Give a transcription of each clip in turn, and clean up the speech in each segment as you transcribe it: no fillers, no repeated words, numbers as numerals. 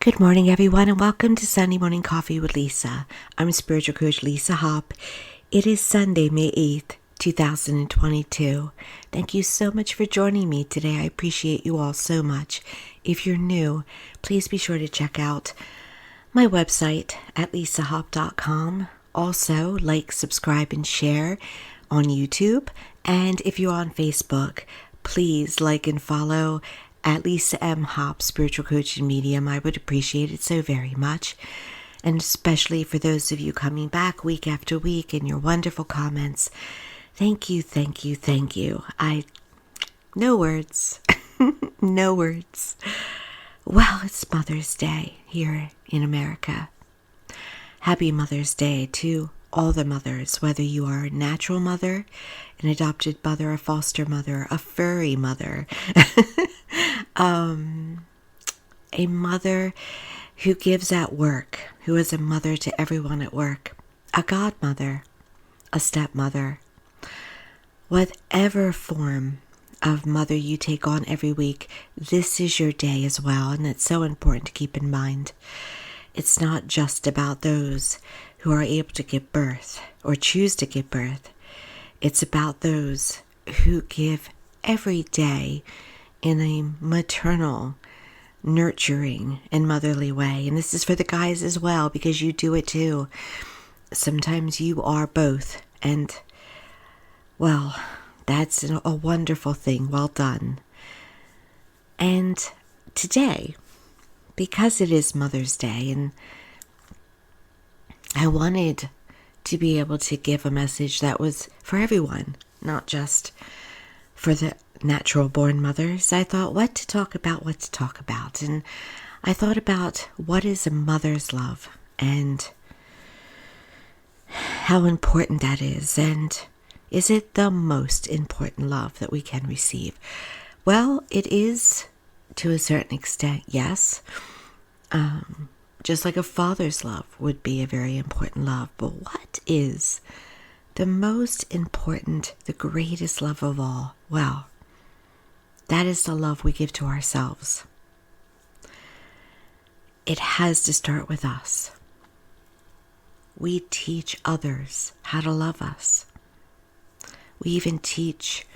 Good morning, everyone, and welcome to Sunday Morning Coffee with Lisa. I'm spiritual coach Lisa Hop. It is Sunday, May 8th, 2022. Thank you so much for joining me today. I appreciate you all so much. If you're new, please be sure to check out my website at lisahop.com. Also, like, subscribe, and share on YouTube. And if you're on Facebook, please like and follow at Lisa M. Hop Spiritual Coaching Medium. I would appreciate it so very much. And especially for those of you coming back week after week and your wonderful comments. Thank you, thank you, thank you. No words. No words. Well, it's Mother's Day here in America. Happy Mother's Day to all the mothers, whether you are a natural mother, an adopted mother, a foster mother, a furry mother, a mother who gives at work, who is a mother to everyone at work, a godmother, a stepmother, whatever form of mother you take on every week, this is your day as well, and it's so important to keep in mind. It's not just about those who are able to give birth or choose to give birth. It's about those who give every day in a maternal, nurturing, and motherly way. And this is for the guys as well, because you do it too. Sometimes you are both. And, well, that's a wonderful thing. Well done. And today, because it is Mother's Day, and I wanted to be able to give a message that was for everyone, not just for the natural born mothers. I thought what to talk about. And I thought about what is a mother's love and how important that is. And is it the most important love that we can receive? Well, it is to a certain extent, yes. Just like a father's love would be a very important love. But what is the most important, the greatest love of all? Well, that is the love we give to ourselves. It has to start with us. We teach others how to love us. We even teach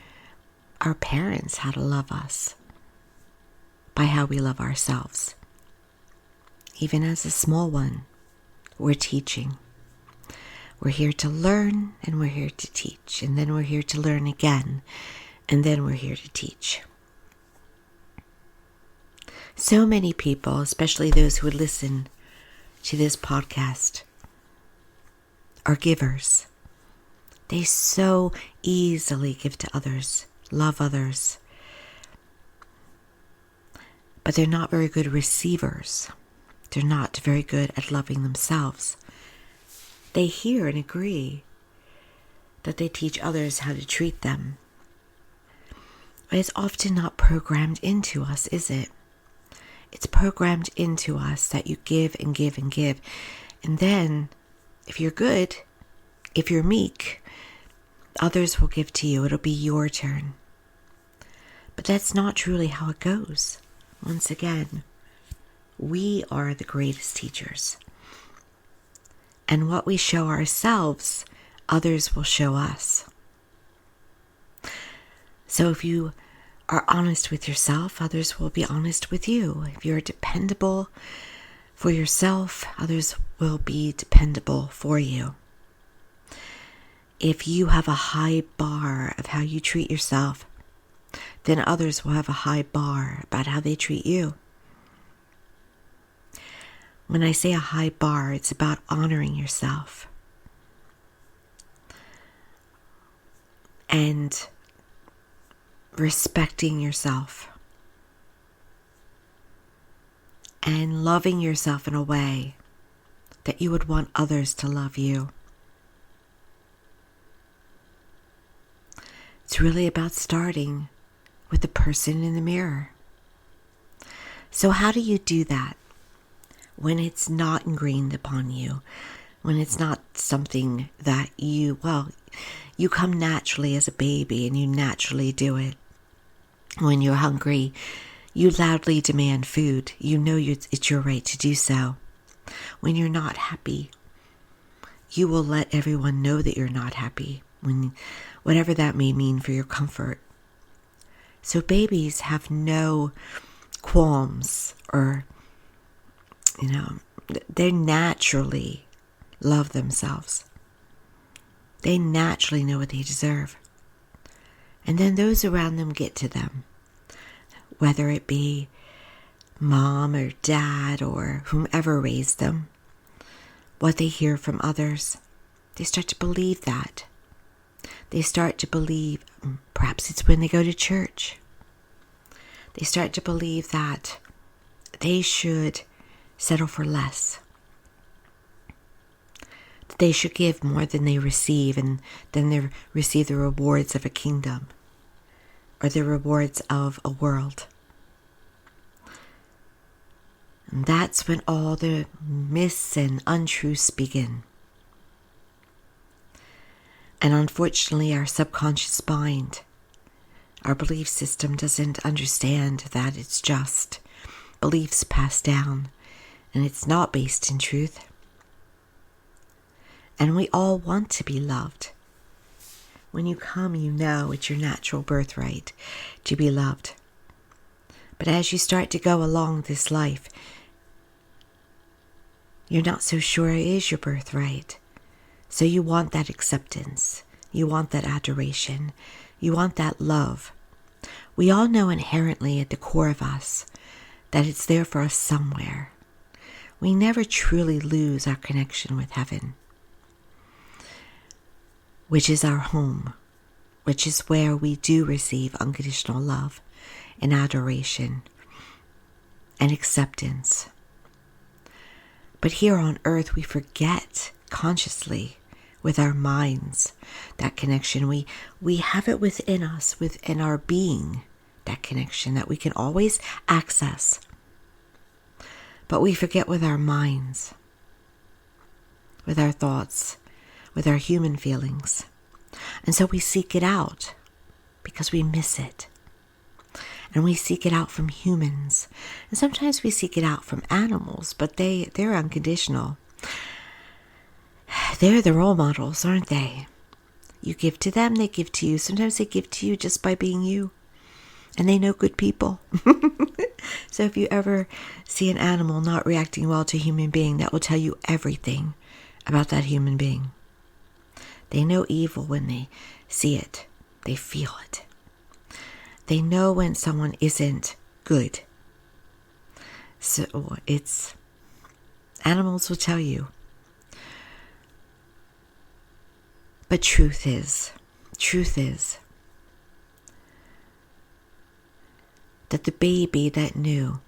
our parents how to love us by how we love ourselves. Even as a small one, we're teaching. We're here to learn, and we're here to teach. And then we're here to learn again, and then we're here to teach. So many people, especially those who would listen to this podcast, are givers. They so easily give to others, love others, but they're not very good receivers. They're not very good at loving themselves. They hear and agree that they teach others how to treat them. But it's often not programmed into us, is it? It's programmed into us that you give and give and give. And then, if you're good, if you're meek, others will give to you. It'll be your turn. But that's not truly how it goes. Once again, we are the greatest teachers. And what we show ourselves, others will show us. So if you are honest with yourself, others will be honest with you. If you're dependable for yourself, others will be dependable for you. If you have a high bar of how you treat yourself, then others will have a high bar about how they treat you. When I say a high bar, it's about honoring yourself and respecting yourself and loving yourself in a way that you would want others to love you. It's really about starting with the person in the mirror. So how do you do that when it's not ingrained upon you, when it's not something that you come naturally as a baby and you naturally do it? When you're hungry, You loudly demand food. You know it's your right to do so. When you're not happy, you will let everyone know that you're not happy, whatever that may mean for your comfort. So babies have no qualms, or, they naturally love themselves. They naturally know what they deserve. And then those around them get to them, whether it be mom or dad or whomever raised them, what they hear from others. They start to believe that. They start to believe, perhaps it's when they go to church, they start to believe that they should settle for less. That they should give more than they receive, and then they receive the rewards of a kingdom or the rewards of a world. And that's when all the myths and untruths begin. And unfortunately, our subconscious mind, our belief system doesn't understand that it's just beliefs passed down, and it's not based in truth. And we all want to be loved. When you come, you know it's your natural birthright to be loved. But as you start to go along this life, you're not so sure it is your birthright. So you want that acceptance. You want that adoration. You want that love. We all know inherently at the core of us that it's there for us somewhere. We never truly lose our connection with heaven, which is our home, which is where we do receive unconditional love and adoration and acceptance. But here on earth, we forget consciously with our minds that connection. We have it within us, within our being, that connection that we can always access. But we forget with our minds, with our thoughts, with our human feelings. And so we seek it out because we miss it. And we seek it out from humans. And sometimes we seek it out from animals, but they're unconditional. They're the role models, aren't they? You give to them, they give to you. Sometimes they give to you just by being you. And they know good people. So if you ever see an animal not reacting well to a human being, that will tell you everything about that human being. They know evil when they see it. They feel it. They know when someone isn't good. So animals will tell you. But truth is that the baby that knew,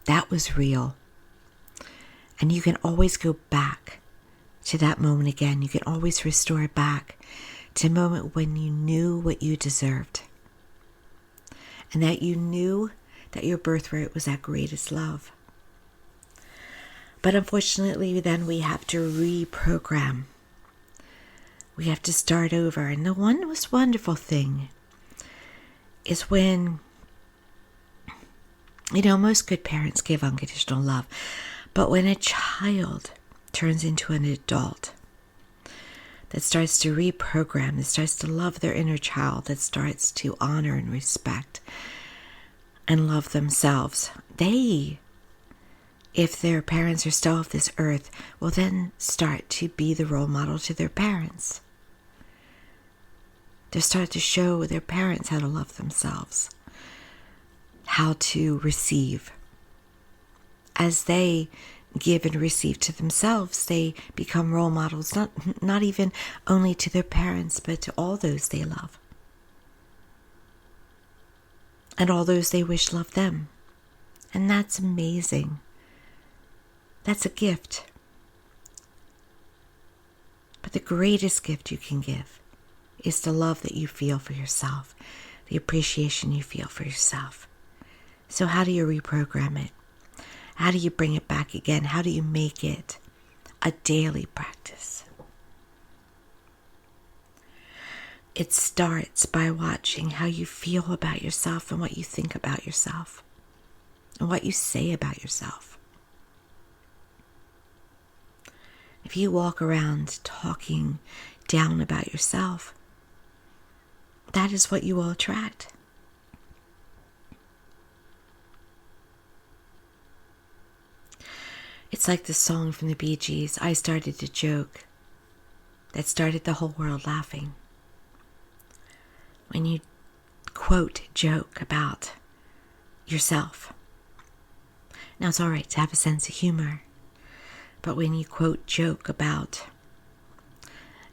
that was real. And you can always go back to that moment again. You can always restore it back to a moment when you knew what you deserved. And that you knew that your birthright was that greatest love. But unfortunately, then we have to reprogram. We have to start over. And the most wonderful thing is when, most good parents give unconditional love. But when a child turns into an adult that starts to reprogram, that starts to love their inner child, that starts to honor and respect and love themselves, they, if their parents are still off this earth, will then start to be the role model to their parents. They'll start to show their parents how to love themselves, how to receive. As they give and receive to themselves, they become role models, not even only to their parents, but to all those they love. And all those they wish love them. And that's amazing. That's a gift. But the greatest gift you can give is the love that you feel for yourself, the appreciation you feel for yourself. So how do you reprogram it? How do you bring it back again? How do you make it a daily practice? It starts by watching how you feel about yourself and what you think about yourself and what you say about yourself. If you walk around talking down about yourself, that is what you will attract. It's like the song from the Bee Gees, I started a joke that started the whole world laughing. When you quote joke about yourself. Now it's all right to have a sense of humor, but when you quote joke about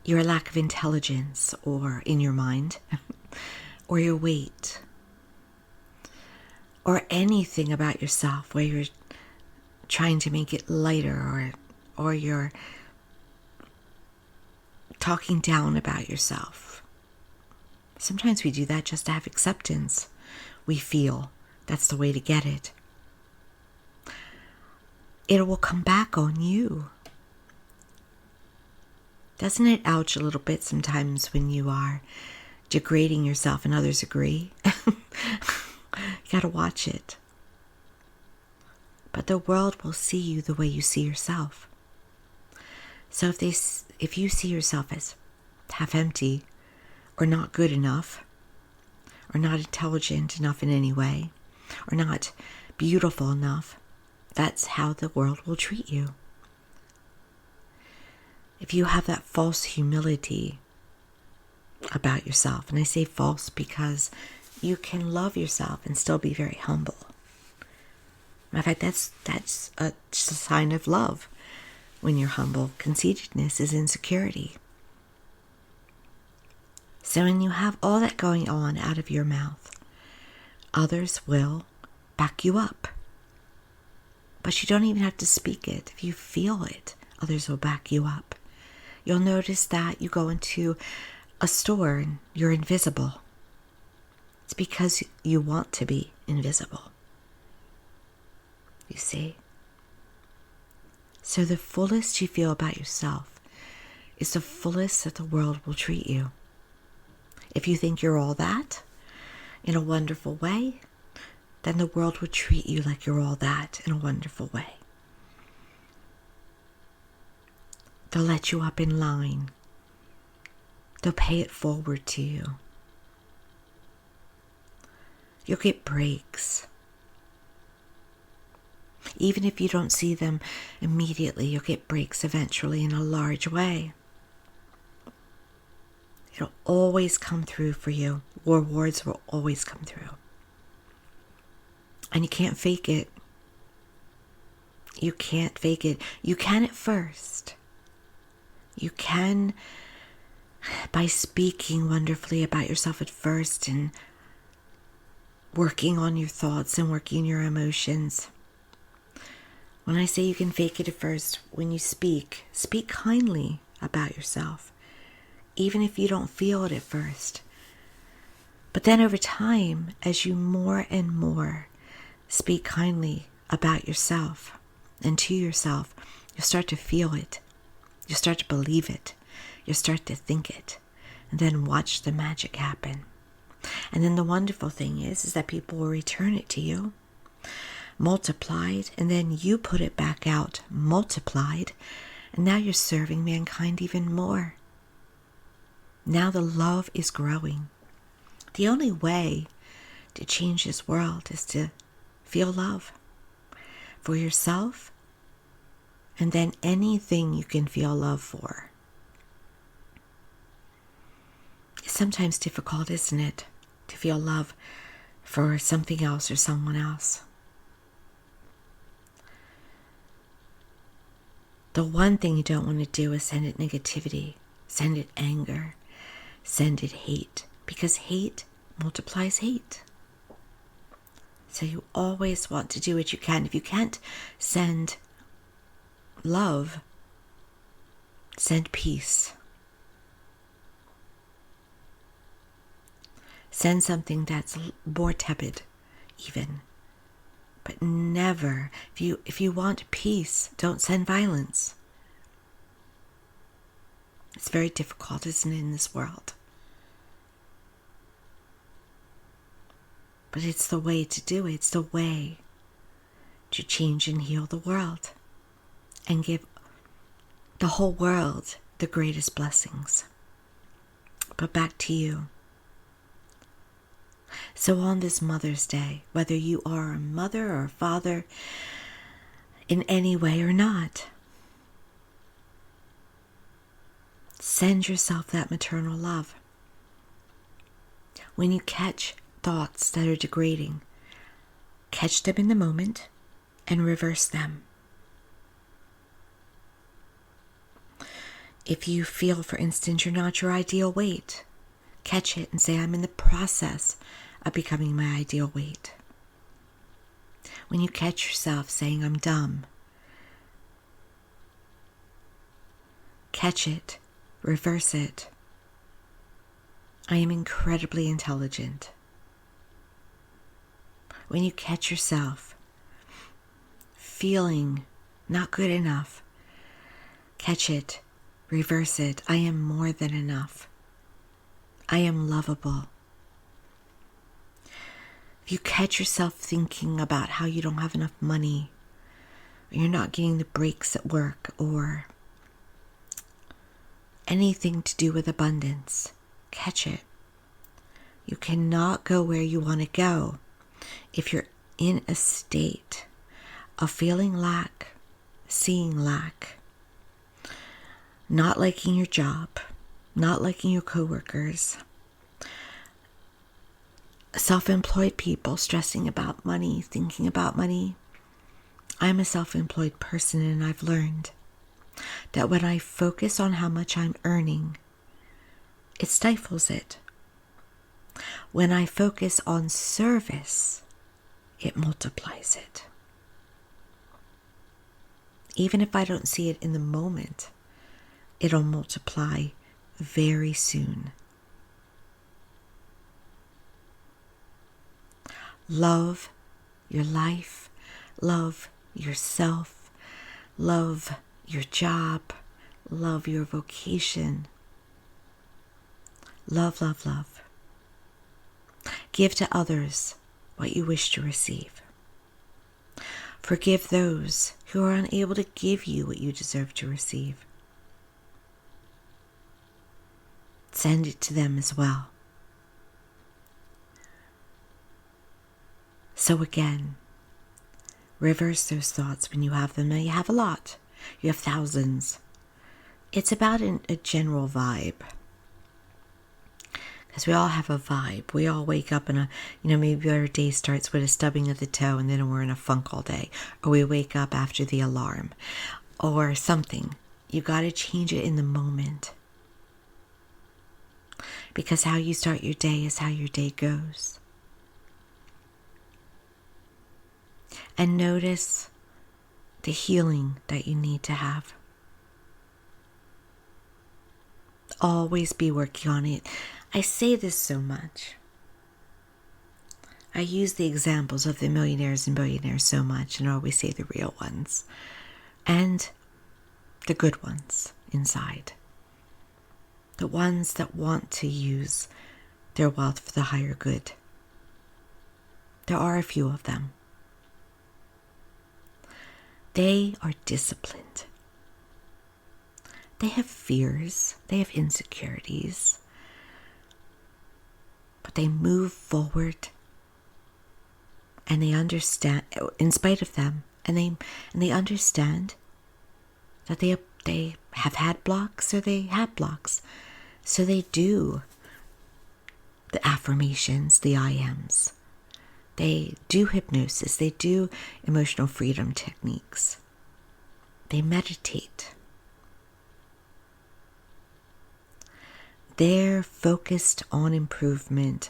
your lack of intelligence or in your mind or your weight or anything about yourself where you're trying to make it lighter or you're talking down about yourself. Sometimes we do that just to have acceptance. We feel that's the way to get it. It will come back on you. Doesn't it ouch a little bit sometimes when you are degrading yourself and others agree? You gotta watch it. But the world will see you the way you see yourself. So if you see yourself as half empty or not good enough or not intelligent enough in any way or not beautiful enough, that's how the world will treat you. If you have that false humility about yourself, and I say false because you can love yourself and still be very humble. Matter of fact, that's a sign of love. When you're humble, conceitedness is insecurity. So when you have all that going on out of your mouth, others will back you up. But you don't even have to speak it. If you feel it, others will back you up. You'll notice that you go into a store and you're invisible. It's because you want to be invisible. You see? So the fullest you feel about yourself is the fullest that the world will treat you. If you think you're all that in a wonderful way, then the world will treat you like you're all that in a wonderful way. They'll let you up in line. They'll pay it forward to you. You'll get breaks. Even if you don't see them immediately, you'll get breaks eventually in a large way. It'll always come through for you. Rewards will always come through. And you can't fake it. You can't fake it. You can at first. You can by speaking wonderfully about yourself at first and working on your thoughts and working your emotions. When I say you can fake it at first, when you speak kindly about yourself, even if you don't feel it at first. But then over time, as you more and more speak kindly about yourself and to yourself, you'll start to feel it. You'll start to believe it. You'll start to think it. And then watch the magic happen. And then the wonderful thing is that people will return it to you, multiplied, and then you put it back out, multiplied, and now you're serving mankind even more. Now the love is growing. The only way to change this world is to feel love for yourself and then anything you can feel love for. It's sometimes difficult, isn't it, to feel love for something else or someone else. The one thing you don't want to do is send it negativity, send it anger, send it hate, because hate multiplies hate. So you always want to do what you can. If you can't send love, send peace. Send something that's more tepid, even. But never, if you want peace, don't send violence. It's very difficult, isn't it, in this world? But it's the way to do it. It's the way to change and heal the world and give the whole world the greatest blessings. But back to you. So on this Mother's Day, whether you are a mother or a father in any way or not, send yourself that maternal love. When you catch thoughts that are degrading, catch them in the moment and reverse them. If you feel, for instance, you're not your ideal weight, catch it and say, I'm in the process of becoming my ideal weight. When you catch yourself saying, I'm dumb, catch it, reverse it. I am incredibly intelligent. When you catch yourself feeling not good enough, catch it, reverse it. I am more than enough. I am lovable. If you catch yourself thinking about how you don't have enough money, or you're not getting the breaks at work, or anything to do with abundance, catch it. You cannot go where you want to go if you're in a state of feeling lack, seeing lack, not liking your job, not liking your coworkers, self-employed people stressing about money, thinking about money. I'm a self-employed person, and I've learned that when I focus on how much I'm earning, it stifles it. When I focus on service, it multiplies it. Even if I don't see it in the moment, it'll multiply very soon. Love your life, love yourself, love your job, love your vocation. Love, love, love. Give to others what you wish to receive. Forgive those who are unable to give you what you deserve to receive. Send it to them as well. So again, reverse those thoughts when you have them. Now you have a lot. You have thousands. It's about a general vibe. Because we all have a vibe. We all wake up and maybe our day starts with a stubbing of the toe and then we're in a funk all day. Or we wake up after the alarm. Or something. You got to change it in the moment. Because how you start your day is how your day goes. And notice the healing that you need to have. Always be working on it. I say this so much. I use the examples of the millionaires and billionaires so much, and I always say the real ones. And the good ones inside. The ones that want to use their wealth for the higher good. There are a few of them. They are disciplined. They have fears. They have insecurities. But they move forward. And they understand, in spite of them, and they understand that they have had blocks or they have blocks. So they do the affirmations, the I ams. They do hypnosis. They do emotional freedom techniques. They meditate. They're focused on improvement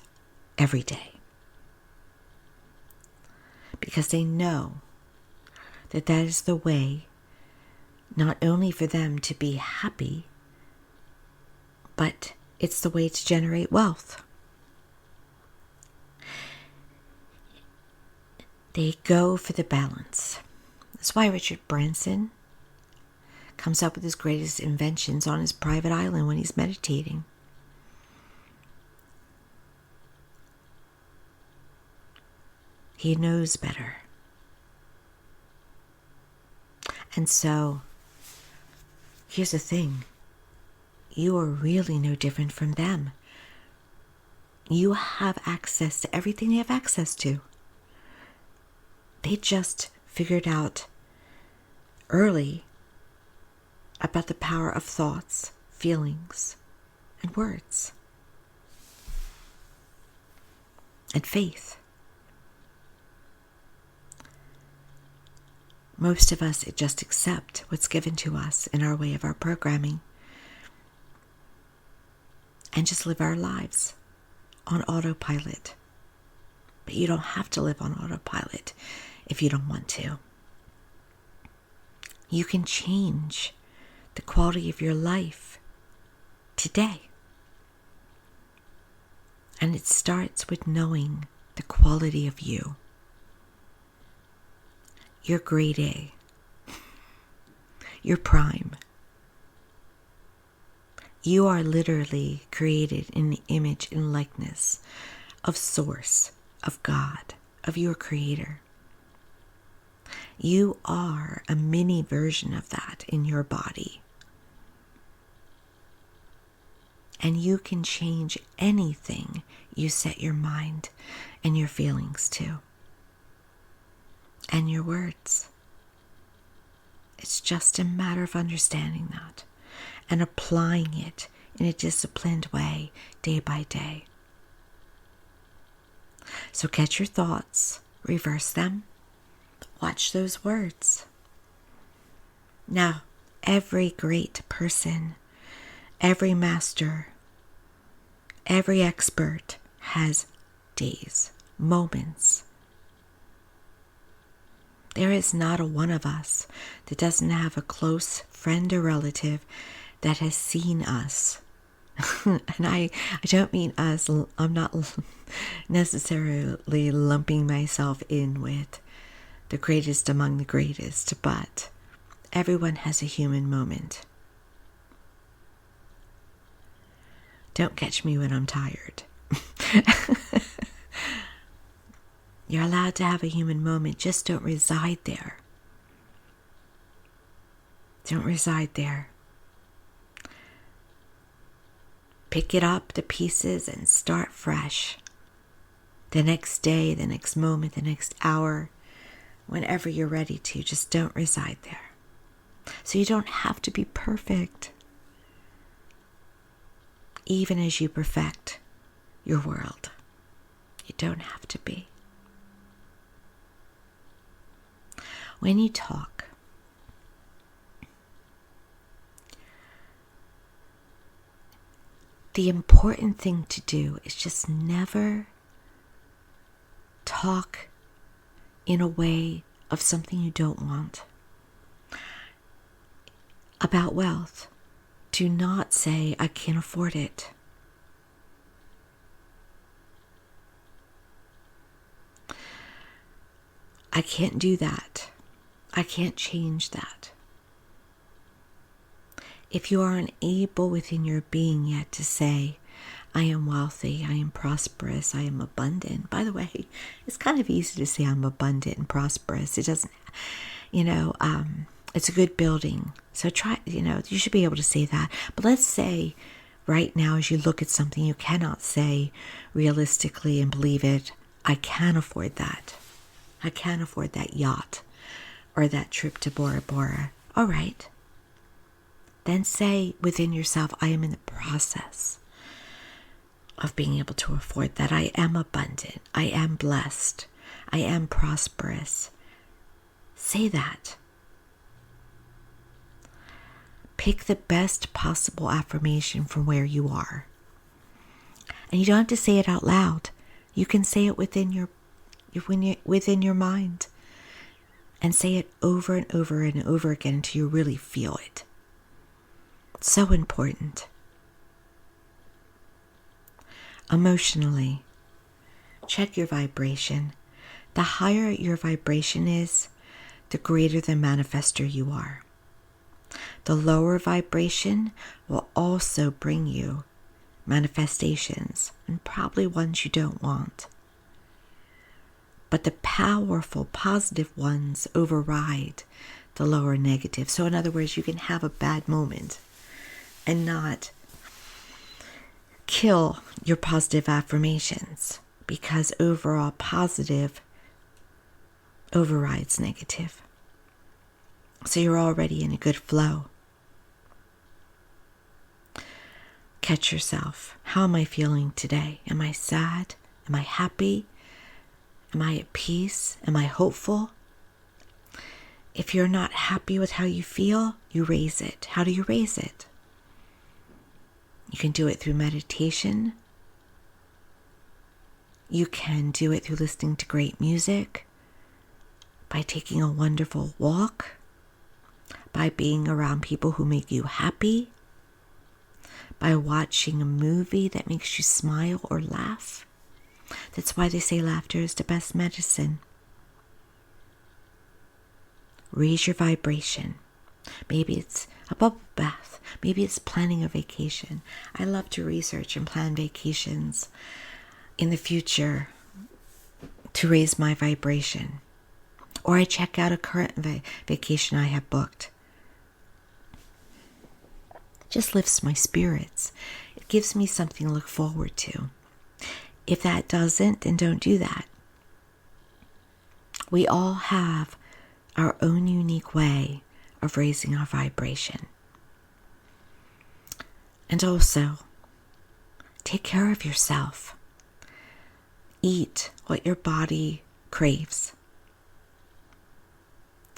every day. Because they know that that is the way not only for them to be happy, but it's the way to generate wealth. They go for the balance. That's why Richard Branson comes up with his greatest inventions on his private island when he's meditating. He knows better. And so, here's the thing. You are really no different from them. You have access to everything they have access to. They just figured out early about the power of thoughts, feelings, and words. And faith. Most of us just accept what's given to us in our way of our programming and just live our lives on autopilot. But you don't have to live on autopilot if you don't want to. You can change the quality of your life today. And it starts with knowing the quality of you. Your grade A. Your prime. You are literally created in the image and likeness of Source, of God, of your Creator. You are a mini version of that in your body. And you can change anything you set your mind and your feelings to. And your words. It's just a matter of understanding that and applying it in a disciplined way day by day. So catch your thoughts, reverse them, watch those words. Now, every great person, every master, every expert has days, moments. There is not a one of us that doesn't have a close friend or relative that has seen us. And I don't mean us. I'm not necessarily lumping myself in with the greatest among the greatest, but everyone has a human moment. Don't catch me when I'm tired. You're allowed to have a human moment, just don't reside there. Don't reside there. Pick it up to pieces and start fresh. The next day, the next moment, the next hour, whenever you're ready to, just don't reside there. So you don't have to be perfect. Even as you perfect your world, you don't have to be. When you talk, the important thing to do is just never talk in a way of something you don't want. About wealth, do not say, I can't afford it. I can't do that. I can't change that. If you are unable within your being yet to say, I am wealthy, I am prosperous, I am abundant. By the way, it's kind of easy to say I'm abundant and prosperous. It doesn't, it's a good building. So try, you should be able to say that. But let's say right now as you look at something you cannot say realistically and believe it, I can afford that. I can afford that yacht or that trip to Bora Bora. All right. Then say within yourself, I am in the process of being able to afford that. I am abundant. I am blessed. I am prosperous. Say that. Pick the best possible affirmation from where you are. And you don't have to say it out loud. You can say it within your mind. And say it over and over and over again until you really feel it. It's so important. Emotionally, check your vibration. The higher your vibration is, the greater the manifester you are. The lower vibration will also bring you manifestations, and probably ones you don't want. but the powerful positive ones override the lower negative. So in other words, you can have a bad moment and not kill your positive affirmations, because overall positive overrides negative. So you're already in a good flow. Catch yourself. How am I feeling today? Am I sad? Am I happy? Am I at peace? Am I hopeful? If you're not happy with how you feel, you raise it. How do you raise it? You can do it through meditation. You can do it through listening to great music, by taking a wonderful walk, by being around people who make you happy, by watching a movie that makes you smile or laugh. That's why they say laughter is the best medicine. Raise your vibration. Maybe it's a bubble bath. Maybe it's planning a vacation. I love to research and plan vacations in the future to raise my vibration. Or I check out a current vacation I have booked. Just lifts my spirits. It gives me something to look forward to. If that doesn't, then don't do that. We all have our own unique way of raising our vibration. And also, take care of yourself. Eat what your body craves.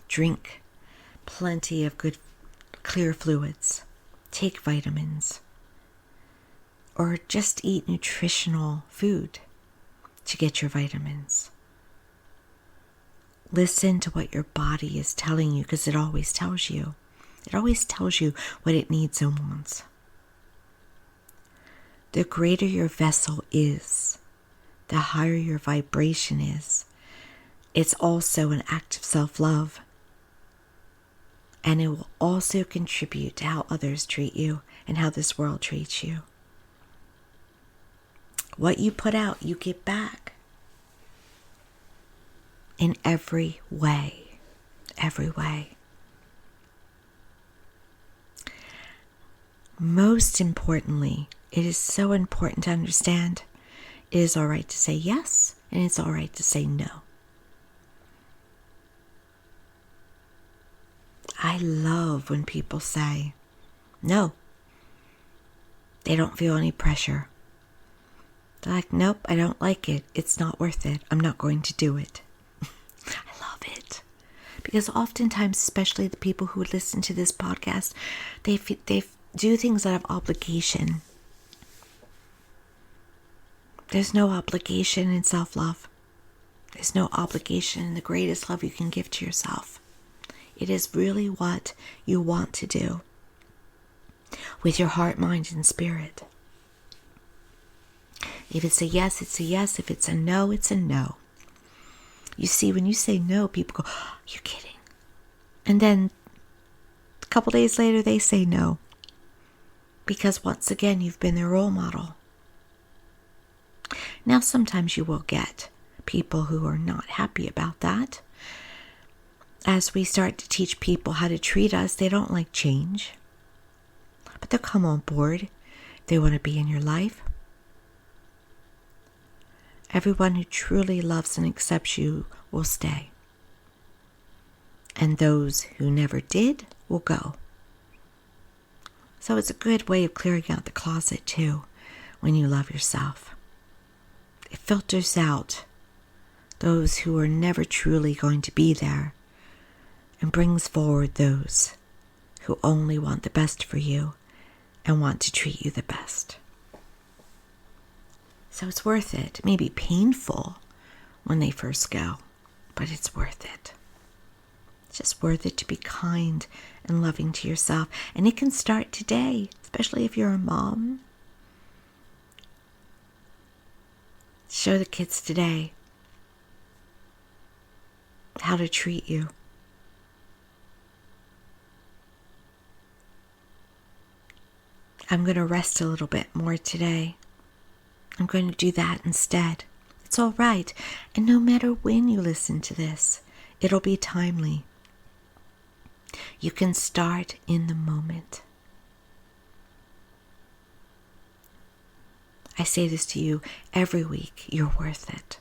Drink plenty of good, clear fluids. Take vitamins. Or just eat nutritional food to get your vitamins. Listen to what your body is telling you, because it always tells you. It always tells you what it needs and wants. The greater your vessel is, the higher your vibration is. It's also an act of self-love. And it will also contribute to how others treat you and how this world treats you. What you put out, you get back. In every way. Every way. Most importantly, it is so important to understand it is all right to say yes, and it's all right to say no. I love when people say no. They don't feel any pressure. They're like, nope, I don't like it. It's not worth it. I'm not going to do it. I love it. Because oftentimes, especially the people who listen to this podcast, they do things out of obligation. There's no obligation in self-love. There's no obligation in the greatest love you can give to yourself. It is really what you want to do with your heart, mind, and spirit. If it's a yes, it's a yes. If it's a no, it's a no. You see, when you say no, people go, oh, you're kidding. And then a couple days later, they say no. Because once again, you've been their role model. Now, sometimes you will get people who are not happy about that. As we start to teach people how to treat us, they don't like change. But they'll come on board. They want to be in your life. Everyone who truly loves and accepts you will stay. And those who never did will go. So it's a good way of clearing out the closet too, when you love yourself. It filters out those who are never truly going to be there and brings forward those who only want the best for you and want to treat you the best. So it's worth it. It may be painful when they first go, but it's worth it. It's just worth it to be kind and loving to yourself. And it can start today, especially if you're a mom. Show the kids today how to treat you. I'm going to rest a little bit more today. I'm going to do that instead. It's That's all right. And no matter when you listen to this, it'll be timely. You can start in the moment. I say this to you every week. You're worth it.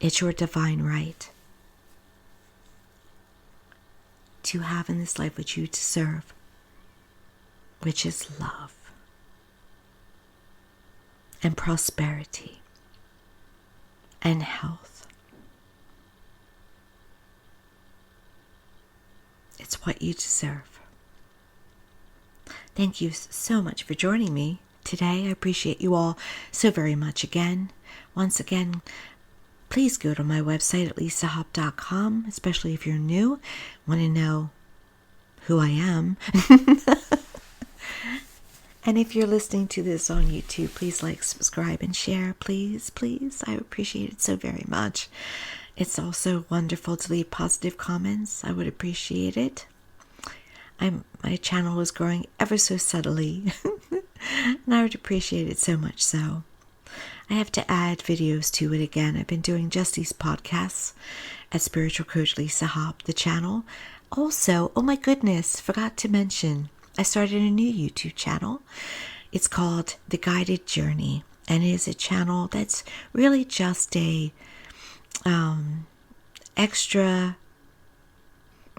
It's your divine right to have in this life what you deserve, which is love and prosperity and health. It's what you deserve. Thank you so much for joining me today. I appreciate you all so very much again. Once again, please go to my website at lisahop.com, especially if you're new, want to know who I am. And if you're listening to this on YouTube, please like, subscribe, and share. Please, please. I appreciate it so very much. It's wonderful to leave positive comments. I would appreciate it. My channel is growing ever so subtly, and I would appreciate it so much so. I have to add videos to it again. I've been doing just these podcasts at Spiritual Coach Lisa Hop, the channel. Also, oh my goodness, forgot to mention, I started a new YouTube channel. It's called The Guided Journey, and it is a channel that's really just a extra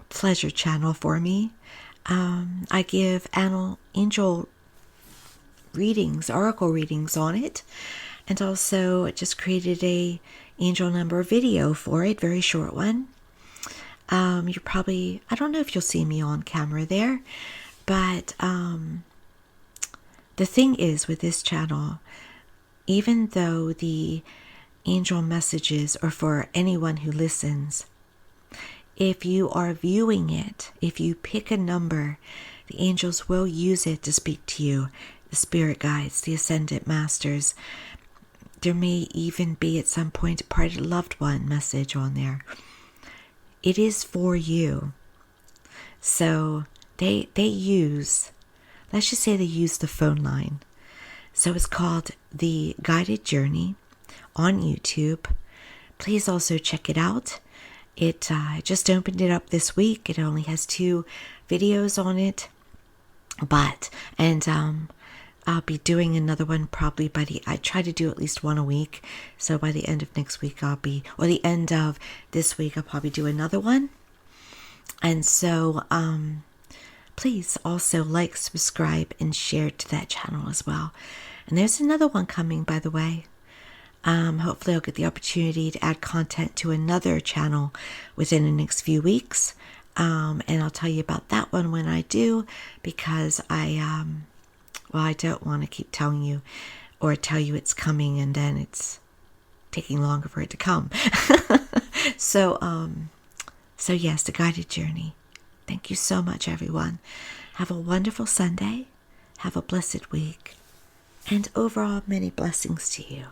pleasure channel for me. I give angel readings, oracle readings on it, and also just created a angel number video for it, very short one. I don't know if you'll see me on camera there, but the thing is with this channel, even though the angel messages are for anyone who listens, if you are viewing it, if you pick a number, the angels will use it to speak to you, the spirit guides, the ascendant masters. There may even be at some point a parted loved one message on there. It is for you. So they use, let's just say they use the phone line. So it's called The Guided Journey on YouTube. Please also check it out. I just opened it up this week. It only has 2 videos on it. I'll be doing another one probably I try to do at least one a week. So by the end of next week or the end of this week, I'll probably do another one. And so, please also like, subscribe, and share to that channel as well. And there's another one coming, by the way. Hopefully I'll get the opportunity to add content to another channel within the next few weeks. And I'll tell you about that one when I do, because I don't want to keep telling you or tell you it's coming and then it's taking longer for it to come. So yes, The Guided Journey. Thank you so much, everyone. Have a wonderful Sunday. Have a blessed week. And overall, many blessings to you.